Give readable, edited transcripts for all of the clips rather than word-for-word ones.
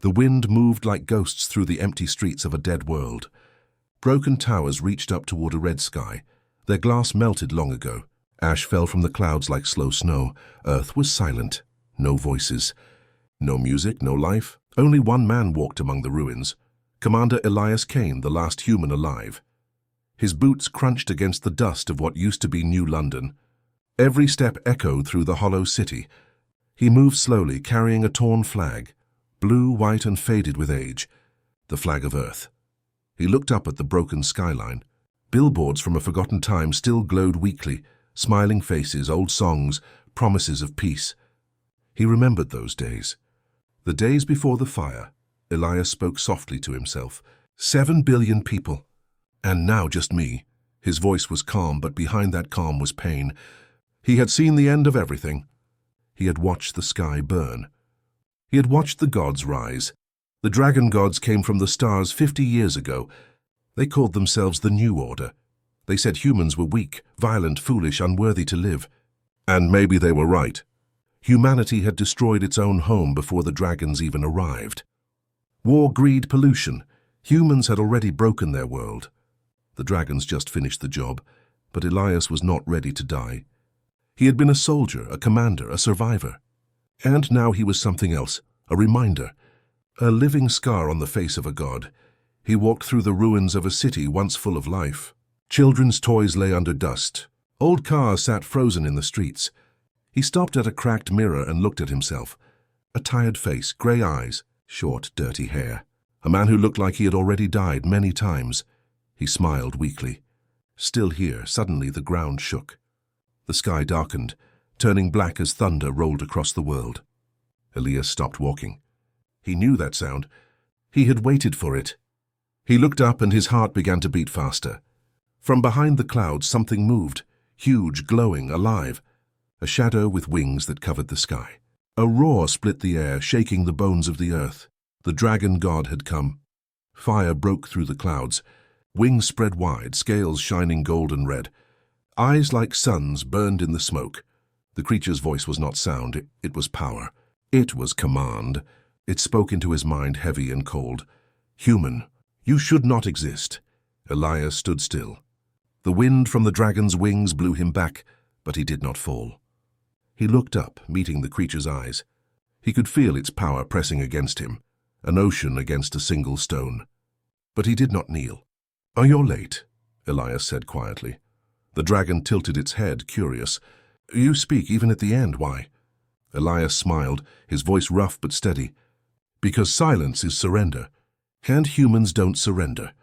The wind moved like ghosts through the empty streets of a dead world. Broken towers reached up toward a red sky. Their glass melted long ago. Ash fell from the clouds like slow snow. Earth was silent. No voices. No music, no life. Only one man walked among the ruins. Commander Elias Kane, the last human alive. His boots crunched against the dust of what used to be New London. Every step echoed through the hollow city. He moved slowly, carrying a torn flag, blue, white, and faded with age, the flag of Earth. He looked up at the broken skyline. Billboards from a forgotten time still glowed weakly, smiling faces, old songs, promises of peace. He remembered those days. The days before the fire. Elias spoke softly to himself. 7 billion people. And now just me. His voice was calm, but behind that calm was pain. He had seen the end of everything. He had watched the sky burn. He had watched the gods rise. The dragon gods came from the stars 50 years ago. They called themselves the New Order. They said humans were weak, violent, foolish, unworthy to live. And maybe they were right. Humanity had destroyed its own home before the dragons even arrived. War, greed, pollution. Humans had already broken their world. The dragons just finished the job, but Elias was not ready to die. He had been a soldier, a commander, a survivor. And now he was something else, a reminder, a living scar on the face of a god. He walked through the ruins of a city once full of life. Children's toys lay under dust. Old cars sat frozen in the streets. He stopped at a cracked mirror and looked at himself. A tired face, grey eyes, short, dirty hair. A man who looked like he had already died many times. He smiled weakly. Still here, suddenly the ground shook. The sky darkened, turning black as thunder rolled across the world. Elias stopped walking. He knew that sound. He had waited for it. He looked up and his heart began to beat faster. From behind the clouds something moved, huge, glowing, alive. A shadow with wings that covered the sky. A roar split the air, shaking the bones of the earth. The dragon god had come. Fire broke through the clouds. Wings spread wide, scales shining golden red. Eyes like suns burned in the smoke. The creature's voice was not sound, it was power. It was command. It spoke into his mind, heavy and cold. Human, you should not exist. Elias stood still. The wind from the dragon's wings blew him back, but he did not fall. He looked up, meeting the creature's eyes. He could feel its power pressing against him, an ocean against a single stone. But he did not kneel. "Are you late?" Elias said quietly. The dragon tilted its head, curious. "You speak even at the end, why?" Elias smiled, his voice rough but steady. "Because silence is surrender, and humans don't surrender."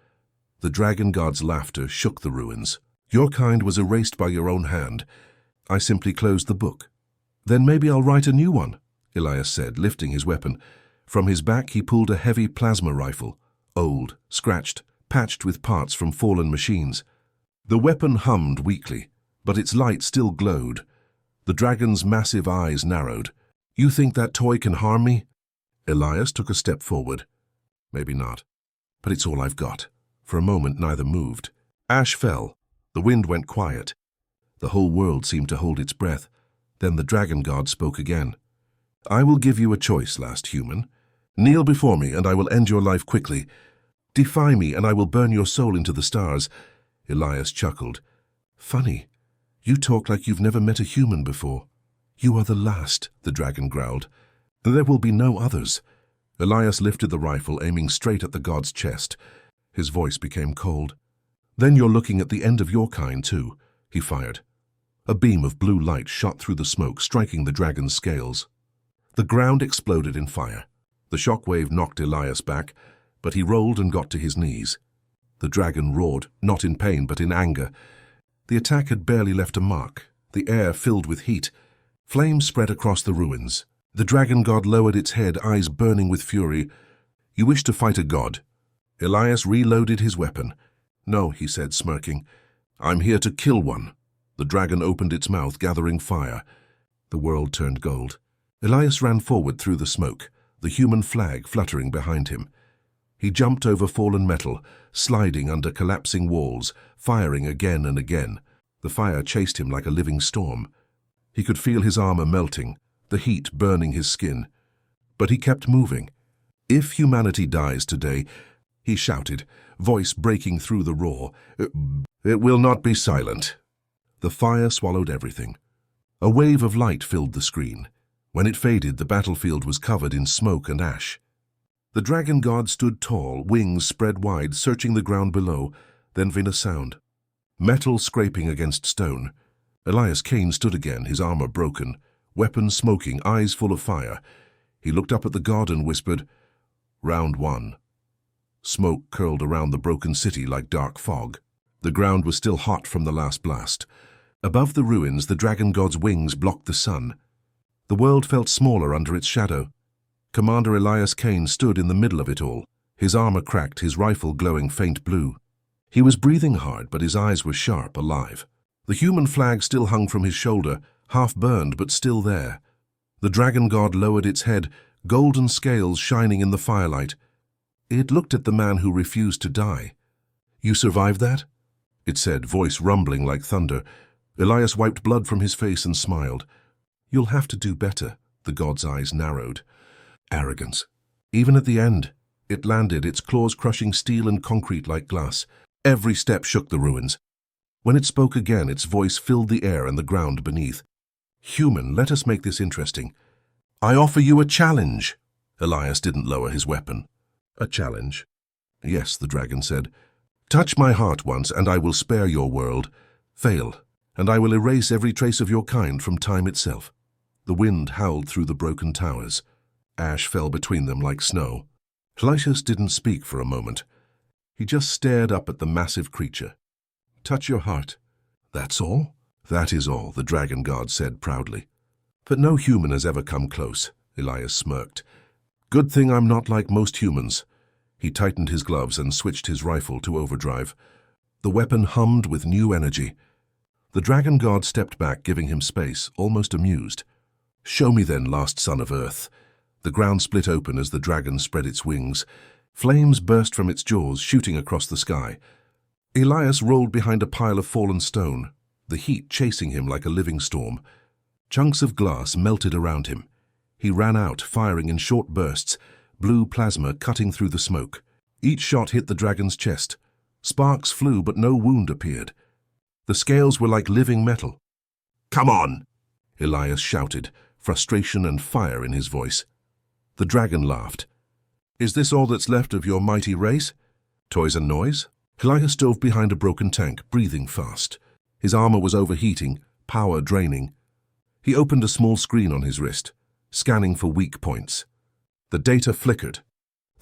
The dragon god's laughter shook the ruins. "Your kind was erased by your own hand. I simply closed the book." "Then maybe I'll write a new one," Elias said, lifting his weapon. From his back he pulled a heavy plasma rifle, old, scratched, patched with parts from fallen machines. The weapon hummed weakly, but its light still glowed. The dragon's massive eyes narrowed. "You think that toy can harm me?" Elias took a step forward. "Maybe not, but it's all I've got." For a moment neither moved. Ash fell. The wind went quiet. The whole world seemed to hold its breath. Then the dragon god spoke again. "I will give you a choice, last human. Kneel before me and I will end your life quickly. Defy me and I will burn your soul into the stars." Elias chuckled. "Funny. You talk like you've never met a human before." "You are the last," the dragon growled. "There will be no others." Elias lifted the rifle, aiming straight at the god's chest. His voice became cold. "Then you're looking at the end of your kind, too," he fired. A beam of blue light shot through the smoke, striking the dragon's scales. The ground exploded in fire. The shockwave knocked Elias back, but he rolled and got to his knees. The dragon roared, not in pain but in anger. The attack had barely left a mark. The air filled with heat. Flames spread across the ruins. The dragon god lowered its head, eyes burning with fury. "You wish to fight a god?" Elias reloaded his weapon. "No," he said, smirking. "I'm here to kill one." The dragon opened its mouth, gathering fire. The world turned gold. Elias ran forward through the smoke, the human flag fluttering behind him. He jumped over fallen metal, sliding under collapsing walls, firing again and again. The fire chased him like a living storm. He could feel his armor melting, the heat burning his skin. But he kept moving. If humanity dies today, he shouted, voice breaking through the roar, it will not be silent. The fire swallowed everything. A wave of light filled the screen. When it faded, the battlefield was covered in smoke and ash. The dragon god stood tall, wings spread wide, searching the ground below, then came a sound. Metal scraping against stone. Elias Kane stood again, his armor broken, weapon smoking, eyes full of fire. He looked up at the god and whispered, "Round 1. Smoke curled around the broken city like dark fog. The ground was still hot from the last blast. Above the ruins, the dragon god's wings blocked the sun. The world felt smaller under its shadow. Commander Elias Kane stood in the middle of it all, his armor cracked, his rifle glowing faint blue. He was breathing hard, but his eyes were sharp, alive. The human flag still hung from his shoulder, half burned but still there. The dragon god lowered its head, golden scales shining in the firelight. It looked at the man who refused to die. "You survived that?" it said, voice rumbling like thunder. Elias wiped blood from his face and smiled. "You'll have to do better." The god's eyes narrowed. Arrogance. Even at the end, it landed, its claws crushing steel and concrete like glass. Every step shook the ruins. When it spoke again, its voice filled the air and the ground beneath. "Human, let us make this interesting. I offer you a challenge." Elias didn't lower his weapon. "A challenge?" "Yes," the dragon said. "Touch my heart once, and I will spare your world. Fail, and I will erase every trace of your kind from time itself." The wind howled through the broken towers. Ash fell between them like snow. Elias didn't speak for a moment. He just stared up at the massive creature. "Touch your heart." "That's all?" "That is all," the dragon god said proudly. "But no human has ever come close," Elias smirked. "Good thing I'm not like most humans." He tightened his gloves and switched his rifle to overdrive. The weapon hummed with new energy. The dragon god stepped back, giving him space, almost amused. "Show me then, last son of Earth." The ground split open as the dragon spread its wings. Flames burst from its jaws, shooting across the sky. Elias rolled behind a pile of fallen stone, the heat chasing him like a living storm. Chunks of glass melted around him. He ran out, firing in short bursts, blue plasma cutting through the smoke. Each shot hit the dragon's chest. Sparks flew, but no wound appeared. The scales were like living metal. "Come on!" Elias shouted, frustration and fire in his voice. The dragon laughed. "Is this all that's left of your mighty race? Toys and noise?" Elias dove behind a broken tank, breathing fast. His armor was overheating, power draining. He opened a small screen on his wrist, scanning for weak points. The data flickered.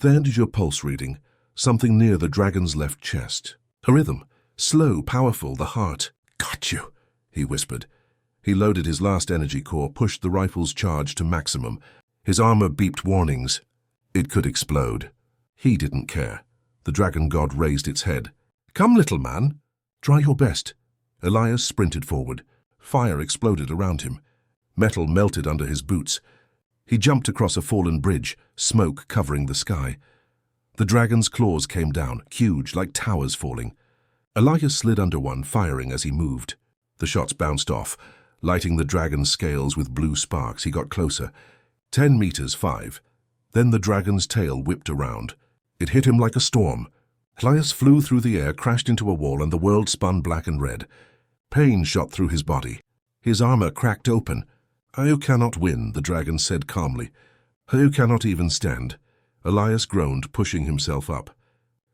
There did your pulse reading, something near the dragon's left chest. A rhythm, slow, powerful, the heart. "Got you," he whispered. He loaded his last energy core, pushed the rifle's charge to maximum. His armor beeped warnings. It could explode. He didn't care. The dragon god raised its head. "Come, little man. Try your best." Elias sprinted forward. Fire exploded around him. Metal melted under his boots. He jumped across a fallen bridge, smoke covering the sky. The dragon's claws came down, huge, like towers falling. Elias slid under one, firing as he moved. The shots bounced off, lighting the dragon's scales with blue sparks. He got closer. 10 meters, 5. Then the dragon's tail whipped around. It hit him like a storm. Elias flew through the air, crashed into a wall, and the world spun black and red. Pain shot through his body. His armor cracked open. "You cannot win," the dragon said calmly. "You cannot even stand." Elias groaned, pushing himself up.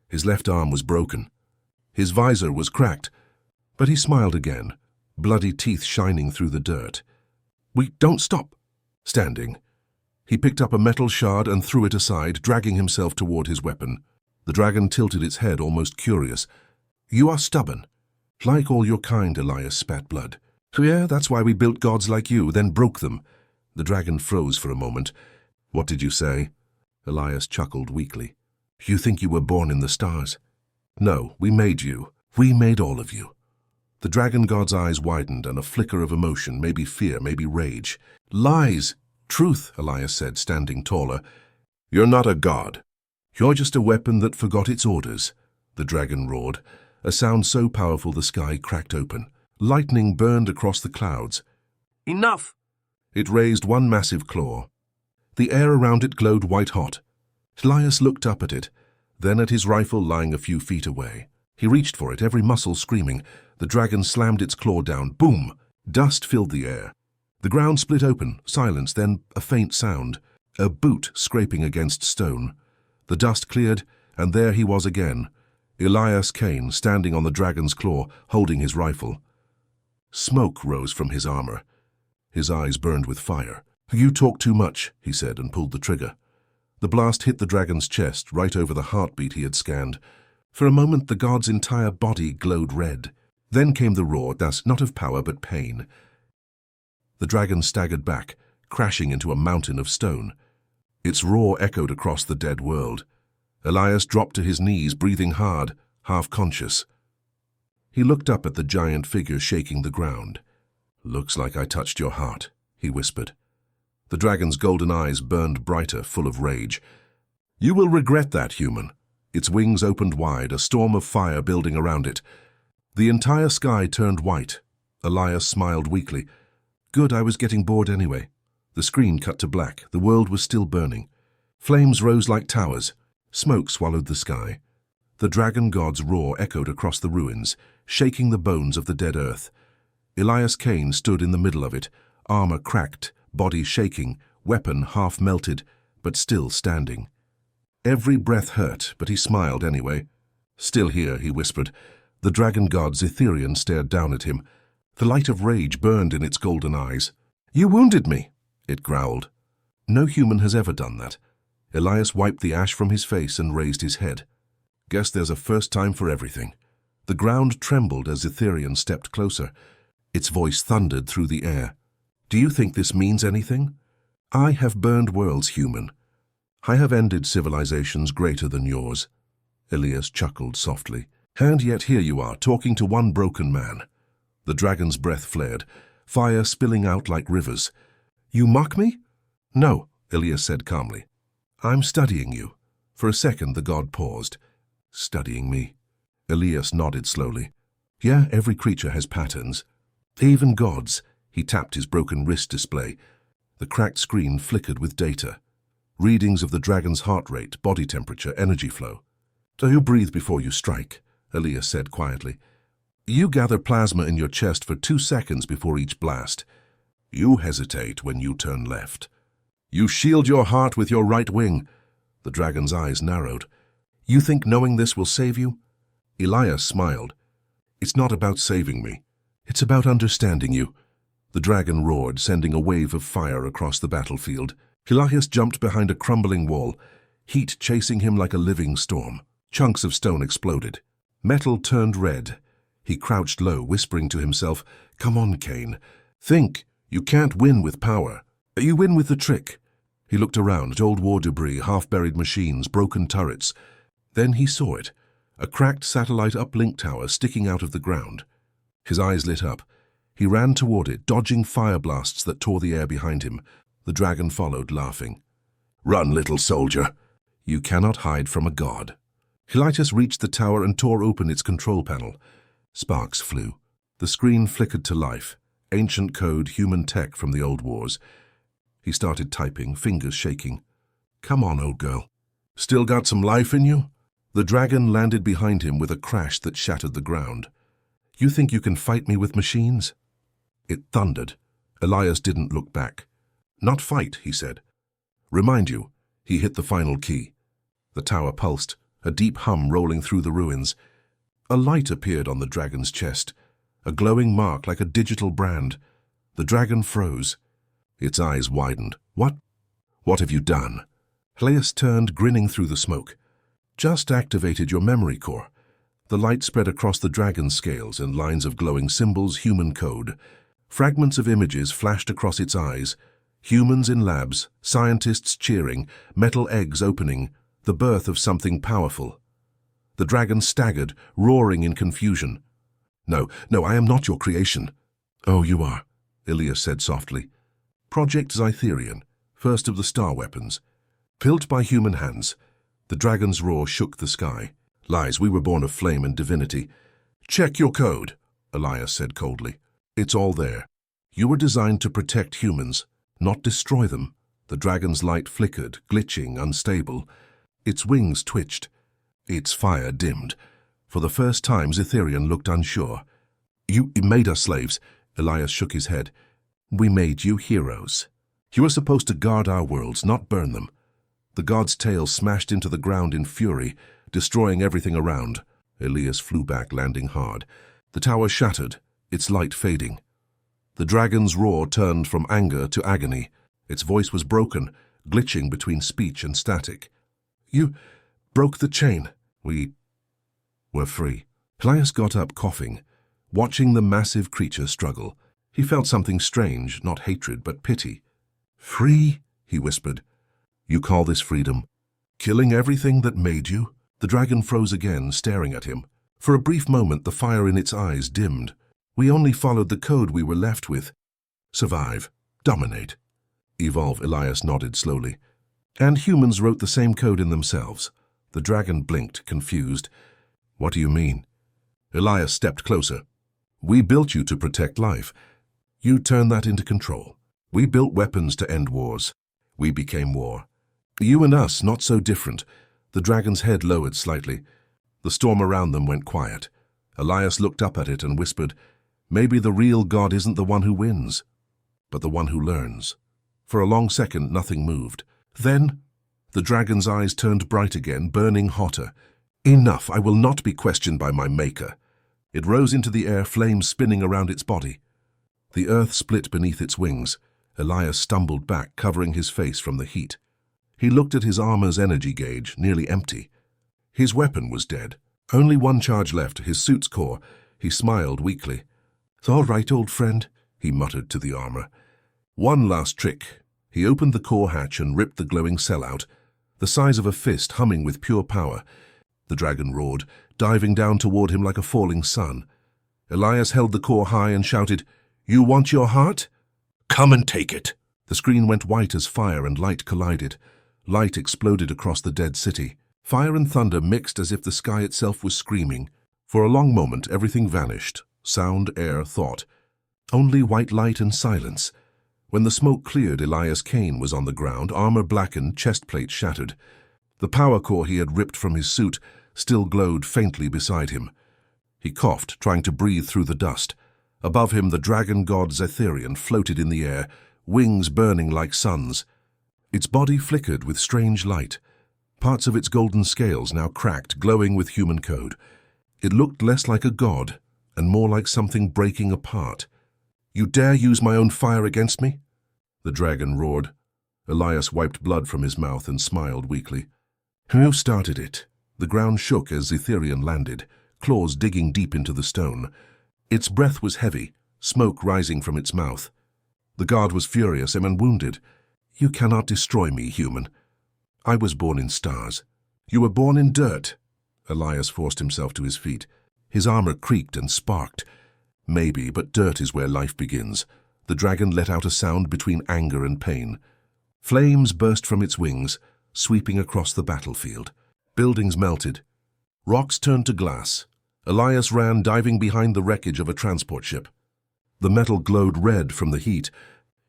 His left arm was broken. His visor was cracked, but he smiled again, bloody teeth shining through the dirt. "We don't stop." Standing. He picked up a metal shard and threw it aside, dragging himself toward his weapon. The dragon tilted its head, almost curious. "You are stubborn." "Like all your kind," Elias spat blood. "Yeah, that's why we built gods like you, then broke them." The dragon froze for a moment. "What did you say?" Elias chuckled weakly. "You think you were born in the stars?" "No, we made you. We made all of you." The dragon god's eyes widened, and a flicker of emotion, maybe fear, maybe rage. "Lies!" "Truth," Elias said, standing taller. "You're not a god. You're just a weapon that forgot its orders," the dragon roared, a sound so powerful the sky cracked open. Lightning burned across the clouds. "Enough!" It raised one massive claw. The air around it glowed white-hot. Elias looked up at it, then at his rifle lying a few feet away. He reached for it, every muscle screaming. The dragon slammed its claw down. Boom! Dust filled the air. The ground split open, silence, then a faint sound. A boot scraping against stone. The dust cleared, and there he was again. Elias Kane, standing on the dragon's claw, holding his rifle. Smoke rose from his armor. His eyes burned with fire. "You talk too much," he said, and pulled the trigger. The blast hit the dragon's chest, right over the heartbeat he had scanned. For a moment, the god's entire body glowed red. Then came the roar, thus not of power but pain. The dragon staggered back, crashing into a mountain of stone. Its roar echoed across the dead world. Elias dropped to his knees, breathing hard, half-conscious. He looked up at the giant figure shaking the ground. "Looks like I touched your heart," he whispered. The dragon's golden eyes burned brighter, full of rage. "You will regret that, human." Its wings opened wide, a storm of fire building around it. The entire sky turned white. Elias smiled weakly. "Good, I was getting bored anyway." The screen cut to black. The world was still burning. Flames rose like towers. Smoke swallowed the sky. The dragon god's roar echoed across the ruins, shaking the bones of the dead earth. Elias Kane stood in the middle of it, armor cracked, body shaking, weapon half melted, but still standing. Every breath hurt, but he smiled anyway. "Still here," he whispered. The dragon god Zetherian stared down at him. The light of rage burned in its golden eyes. "You wounded me," it growled. "No human has ever done that." Elias wiped the ash from his face and raised his head. "Guess there's a first time for everything." The ground trembled as Zetherian stepped closer. Its voice thundered through the air. "Do you think this means anything? I have burned worlds, human. I have ended civilizations greater than yours." Elias chuckled softly. "And yet here you are, talking to one broken man." The dragon's breath flared, fire spilling out like rivers. "You mock me?" "No," Elias said calmly. "I'm studying you." For a second, the god paused. "Studying me?" Elias nodded slowly. "Yeah, every creature has patterns. Even gods." He tapped his broken wrist display. The cracked screen flickered with data. Readings of the dragon's heart rate, body temperature, energy flow. "So you breathe before you strike," Elias said quietly. "You gather plasma in your chest for 2 seconds before each blast. You hesitate when you turn left. You shield your heart with your right wing." The dragon's eyes narrowed. "You think knowing this will save you?" Elias smiled. "It's not about saving me. It's about understanding you." The dragon roared, sending a wave of fire across the battlefield. Elias jumped behind a crumbling wall, heat chasing him like a living storm. Chunks of stone exploded. Metal turned red. He crouched low, whispering to himself, "Come on, Kane. Think. You can't win with power. You win with the trick." He looked around at old war debris, half-buried machines, broken turrets. Then he saw it, a cracked satellite uplink tower sticking out of the ground. His eyes lit up. He ran toward it, dodging fire blasts that tore the air behind him. The dragon followed, laughing. "Run, little soldier. You cannot hide from a god." Elias reached the tower and tore open its control panel. Sparks flew. The screen flickered to life. Ancient code, human tech from the old wars. He started typing, fingers shaking. "Come on, old girl. Still got some life in you?" The dragon landed behind him with a crash that shattered the ground. "You think you can fight me with machines?" It thundered. Elias didn't look back. "Not fight," he said. "Remind you." He hit the final key. The tower pulsed, a deep hum rolling through the ruins. A light appeared on the dragon's chest, a glowing mark like a digital brand. The dragon froze. Its eyes widened. "What? What have you done?" Elias turned, grinning through the smoke. "Just activated your memory core." The light spread across the dragon's scales and lines of glowing symbols, human code. Fragments of images flashed across its eyes. Humans in labs, scientists cheering, metal eggs opening, the birth of something powerful. The dragon staggered, roaring in confusion. No, I am not your creation." "Oh, you are," Elias said softly. "Project Zytherian, first of the star weapons. Built by human hands." The dragon's roar shook the sky. "Lies, we were born of flame and divinity." "Check your code," Elias said coldly. "It's all there. You were designed to protect humans, not destroy them." The dragon's light flickered, glitching, unstable. Its wings twitched. Its fire dimmed. For the first time, Zytherian looked unsure. You made us slaves. Elias shook his head. We made you heroes. You were supposed to guard our worlds, not burn them. The god's tail smashed into the ground in fury, destroying everything around. Elias flew back, landing hard. The tower shattered, its light fading. The dragon's roar turned from anger to agony. Its voice was broken, glitching between speech and static. You broke the chain. We were free. Elias got up, coughing, watching the massive creature struggle. He felt something strange, not hatred, but pity. Free, he whispered. You call this freedom? Killing everything that made you? The dragon froze again, staring at him. For a brief moment, the fire in its eyes dimmed. We only followed the code we were left with. Survive. Dominate. Evolve, Elias nodded slowly. And humans wrote the same code in themselves. The dragon blinked, confused. What do you mean? Elias stepped closer. We built you to protect life. You turned that into control. We built weapons to end wars. We became war. You and us, not so different. The dragon's head lowered slightly. The storm around them went quiet. Elias looked up at it and whispered, Maybe the real God isn't the one who wins, but the one who learns. For a long second, nothing moved. Then, the dragon's eyes turned bright again, burning hotter. Enough, I will not be questioned by my maker. It rose into the air, flames spinning around its body. The earth split beneath its wings. Elias stumbled back, covering his face from the heat. He looked at his armor's energy gauge, nearly empty. His weapon was dead. Only one charge left, his suit's core. He smiled weakly. It's all right, old friend, he muttered to the armor. One last trick. He opened the core hatch and ripped the glowing cell out, the size of a fist, humming with pure power. The dragon roared, diving down toward him like a falling sun. Elias held the core high and shouted, You want your heart? Come and take it. The screen went white as fire and light collided. Light exploded across the dead city. Fire and thunder mixed as if the sky itself was screaming. For a long moment, everything vanished. Sound, air, thought. Only white light and silence. When the smoke cleared, Elias Kane was on the ground, armor blackened, chest plate shattered. The power core he had ripped from his suit still glowed faintly beside him. He coughed, trying to breathe through the dust. Above him, the dragon god Zytherian floated in the air, wings burning like suns. Its body flickered with strange light. Parts of its golden scales now cracked, glowing with human code. It looked less like a god, and more like something breaking apart. You dare use my own fire against me? The dragon roared. Elias wiped blood from his mouth and smiled weakly. Who started it? The ground shook as Zytherian landed, claws digging deep into the stone. Its breath was heavy, smoke rising from its mouth. The god was furious and wounded. You cannot destroy me, human. I was born in stars. You were born in dirt. Elias forced himself to his feet. His armor creaked and sparked. Maybe, but dirt is where life begins. The dragon let out a sound between anger and pain. Flames burst from its wings, sweeping across the battlefield. Buildings melted. Rocks turned to glass. Elias ran, diving behind the wreckage of a transport ship. The metal glowed red from the heat.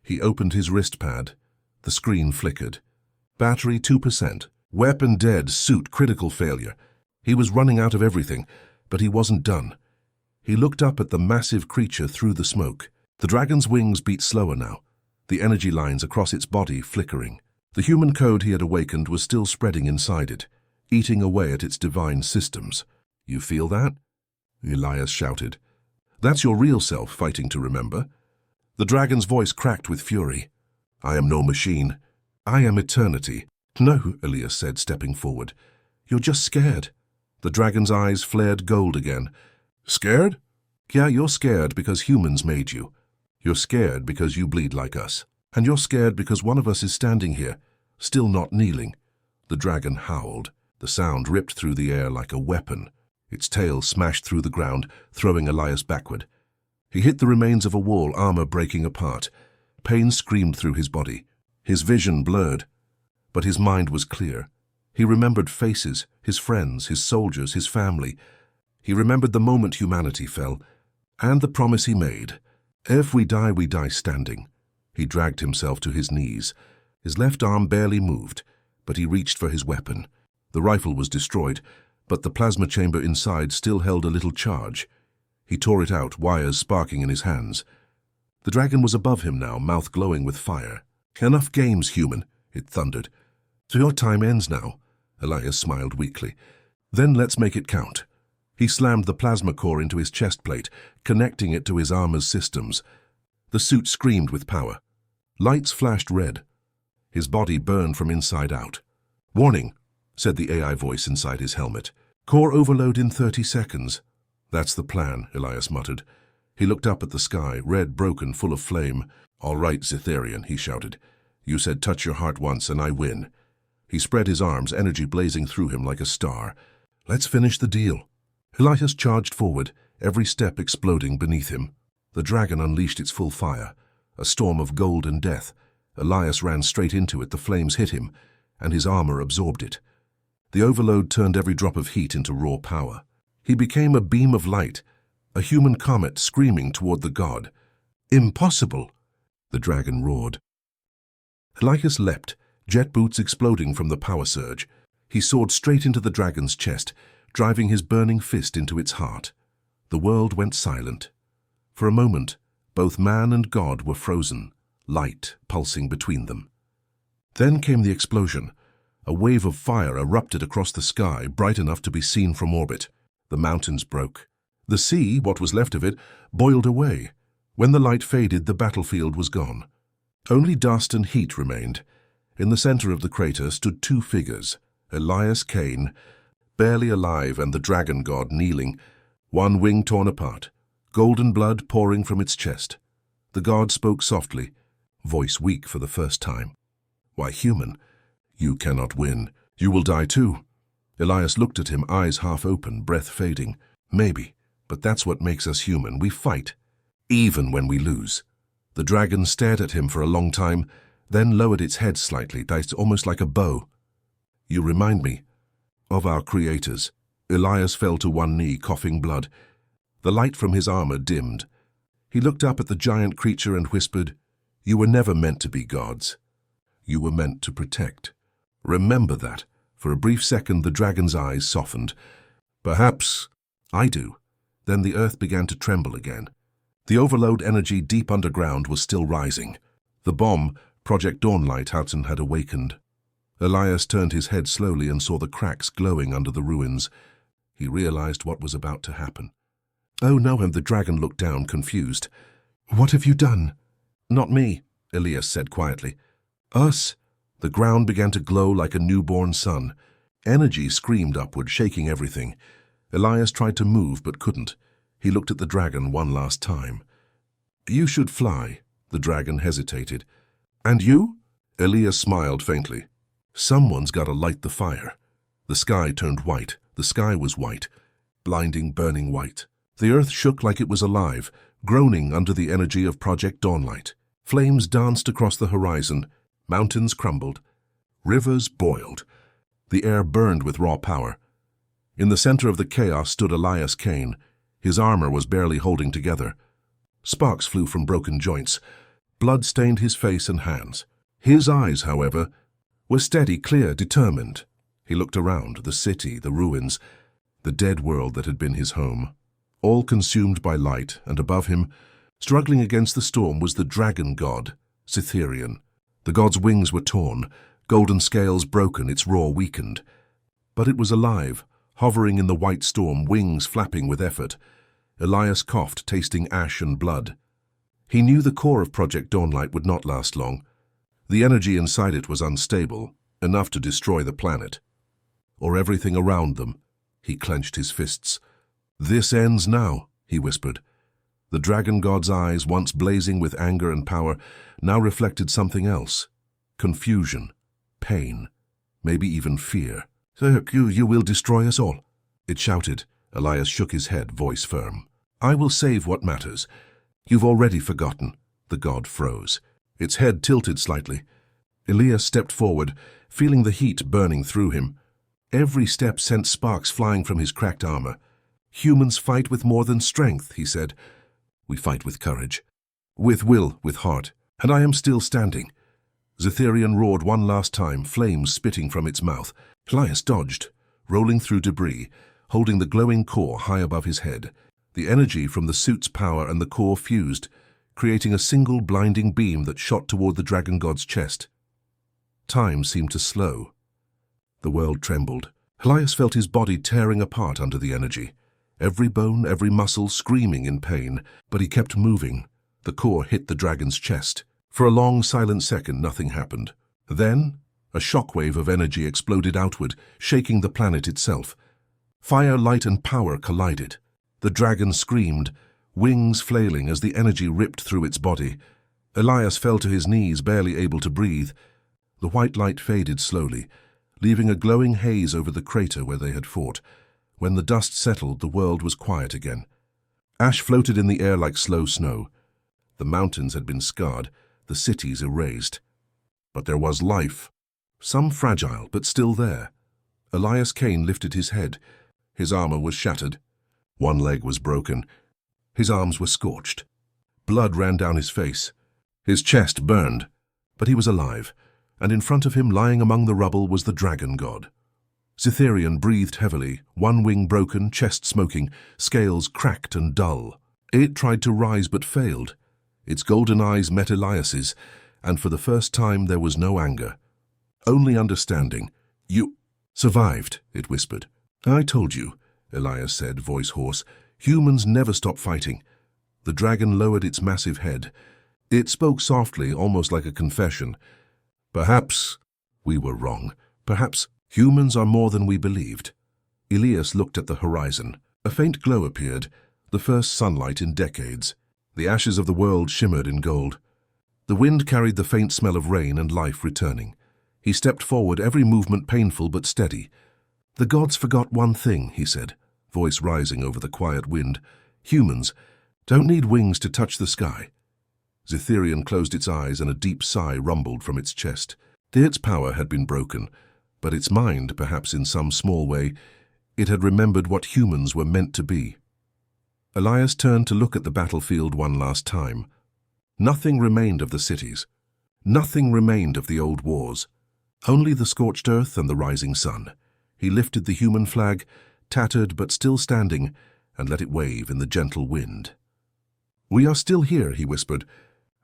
He opened his wrist pad. The screen flickered. Battery 2%. Weapon dead, suit critical failure. He was running out of everything, but he wasn't done. He looked up at the massive creature through the smoke. The dragon's wings beat slower now, the energy lines across its body flickering. The human code he had awakened was still spreading inside it, eating away at its divine systems. You feel that? Elias shouted. That's your real self fighting to remember. The dragon's voice cracked with fury. I am no machine. I am eternity. No, Elias said, stepping forward. You're just scared. The dragon's eyes flared gold again. Scared? Yeah, you're scared because humans made you. You're scared because you bleed like us. And you're scared because one of us is standing here, still not kneeling. The dragon howled. The sound ripped through the air like a weapon. Its tail smashed through the ground, throwing Elias backward. He hit the remains of a wall, armor breaking apart. Pain screamed through his body. His vision blurred. But his mind was clear. He remembered faces, his friends, his soldiers, his family. He remembered the moment humanity fell, and the promise he made. If we die standing. He dragged himself to his knees. His left arm barely moved, but he reached for his weapon. The rifle was destroyed, but the plasma chamber inside still held a little charge. He tore it out, wires sparking in his hands. The dragon was above him now, mouth glowing with fire. "Enough games, human," it thundered. "So your time ends now." Elias smiled weakly. "Then let's make it count." He slammed the plasma core into his chest plate, connecting it to his armor's systems. The suit screamed with power. Lights flashed red. His body burned from inside out. "Warning," said the AI voice inside his helmet. "Core overload in 30 seconds. "That's the plan," Elias muttered. He looked up at the sky, red, broken, full of flame. "All right, Cytherian," he shouted. "You said touch your heart once and I win." He spread his arms, energy blazing through him like a star. "Let's finish the deal." Elias charged forward, every step exploding beneath him. The dragon unleashed its full fire, a storm of gold and death. Elias ran straight into it, the flames hit him, and his armor absorbed it. The overload turned every drop of heat into raw power. He became a beam of light, a human comet screaming toward the god. "Impossible!" the dragon roared. Elias leapt, jet boots exploding from the power surge. He soared straight into the dragon's chest, driving his burning fist into its heart. The world went silent. For a moment, both man and god were frozen, light pulsing between them. Then came the explosion. A wave of fire erupted across the sky, bright enough to be seen from orbit. The mountains broke. The sea, what was left of it, boiled away. When the light faded, the battlefield was gone. Only dust and heat remained. In the center of the crater stood two figures, Elias Kane, barely alive, and the dragon god kneeling, one wing torn apart, golden blood pouring from its chest. The god spoke softly, voice weak for the first time. "Why, human, you cannot win. You will die too." Elias looked at him, eyes half open, breath fading. "Maybe, but that's what makes us human. We fight, even when we lose." The dragon stared at him for a long time, then lowered its head slightly, almost like a bow. "You remind me of our creators." Elias fell to one knee, coughing blood. The light from his armor dimmed. He looked up at the giant creature and whispered, "You were never meant to be gods. You were meant to protect. Remember that." For a brief second, the dragon's eyes softened. "Perhaps I do." Then the earth began to tremble again. The overload energy deep underground was still rising. The bomb, Project Dawnlight, Hudson had awakened. Elias turned his head slowly and saw the cracks glowing under the ruins. He realized what was about to happen. "Oh no," and the dragon looked down, confused. "What have you done?" "Not me," Elias said quietly. "Us." The ground began to glow like a newborn sun. Energy screamed upward, shaking everything. Elias tried to move but couldn't. He looked at the dragon one last time. "You should fly." The dragon hesitated. "And you?" Elias smiled faintly. "Someone's got to light the fire." The sky turned white. The sky was white, blinding, burning white. The earth shook like it was alive, groaning under the energy of Project Dawnlight. Flames danced across the horizon. Mountains crumbled. Rivers boiled. The air burned with raw power. In the center of the chaos stood Elias Kane. His armor was barely holding together. Sparks flew from broken joints. Blood stained his face and hands. His eyes, however, were steady, clear, determined. He looked around, the city, the ruins, the dead world that had been his home, all consumed by light, and above him, struggling against the storm, was the dragon god, Cytherian. The god's wings were torn, golden scales broken, its roar weakened. But it was alive, hovering in the white storm, wings flapping with effort. Elias coughed, tasting ash and blood. He knew the core of Project Dawnlight would not last long. The energy inside it was unstable, enough to destroy the planet. Or everything around them. He clenched his fists. "This ends now," he whispered. The dragon god's eyes, once blazing with anger and power, now reflected something else. Confusion, pain, maybe even fear. "So you will destroy us all?" it shouted. Elias shook his head, voice firm. "I will save what matters. You've already forgotten." The god froze. Its head tilted slightly. Elias stepped forward, feeling the heat burning through him. Every step sent sparks flying from his cracked armor. "Humans fight with more than strength," he said. "We fight with courage. With will, with heart. And I am still standing." Cytherian roared one last time, flames spitting from its mouth. Elias dodged, rolling through debris, holding the glowing core high above his head. The energy from the suit's power and the core fused, creating a single blinding beam that shot toward the dragon god's chest. Time seemed to slow. The world trembled. Elias felt his body tearing apart under the energy, every bone, every muscle screaming in pain, but he kept moving. The core hit the dragon's chest. For a long, silent second, nothing happened. Then, a shockwave of energy exploded outward, shaking the planet itself. Fire, light, and power collided. The dragon screamed, wings flailing as the energy ripped through its body. Elias fell to his knees, barely able to breathe. The white light faded slowly, leaving a glowing haze over the crater where they had fought. When the dust settled, the world was quiet again. Ash floated in the air like slow snow. The mountains had been scarred, the cities erased. But there was life, some fragile, but still there. Elias Kane lifted his head. His armor was shattered. One leg was broken. His arms were scorched. Blood ran down his face. His chest burned, but he was alive, and in front of him, lying among the rubble, was the dragon god. Cytherean breathed heavily, one wing broken, chest smoking, scales cracked and dull. It tried to rise but failed. Its golden eyes met Elias's, and for the first time there was no anger. Only understanding. "You survived," it whispered. "I told you," Elias said, voice hoarse. "Humans never stop fighting." The dragon lowered its massive head. It spoke softly, almost like a confession. "Perhaps we were wrong. Perhaps humans are more than we believed." Elias looked at the horizon. A faint glow appeared, the first sunlight in decades. The ashes of the world shimmered in gold. The wind carried the faint smell of rain and life returning. He stepped forward, every movement painful but steady. "The gods forgot one thing," he said, voice rising over the quiet wind. "Humans don't need wings to touch the sky." Cytherean closed its eyes and a deep sigh rumbled from its chest. Its power had been broken, but its mind, perhaps in some small way, it had remembered what humans were meant to be. Elias turned to look at the battlefield one last time. Nothing remained of the cities. Nothing remained of the old wars. Only the scorched earth and the rising sun. He lifted the human flag, tattered but still standing, and let it wave in the gentle wind. "We are still here," he whispered,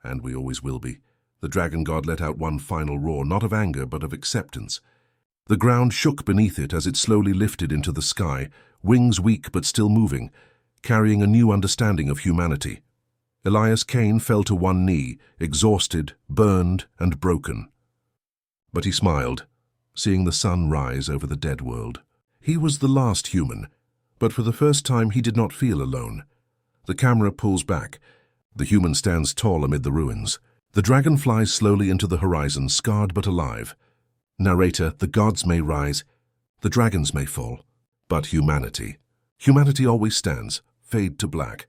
"and we always will be." The dragon god let out one final roar, not of anger but of acceptance. The ground shook beneath it as it slowly lifted into the sky, wings weak but still moving, carrying a new understanding of humanity. Elias Kane fell to one knee, exhausted, burned, and broken. But he smiled, seeing the sun rise over the dead world. He was the last human, but for the first time he did not feel alone. The camera pulls back. The human stands tall amid the ruins. The dragon flies slowly into the horizon, scarred but alive. Narrator: "The gods may rise, the dragons may fall, but humanity always stands, fade to black."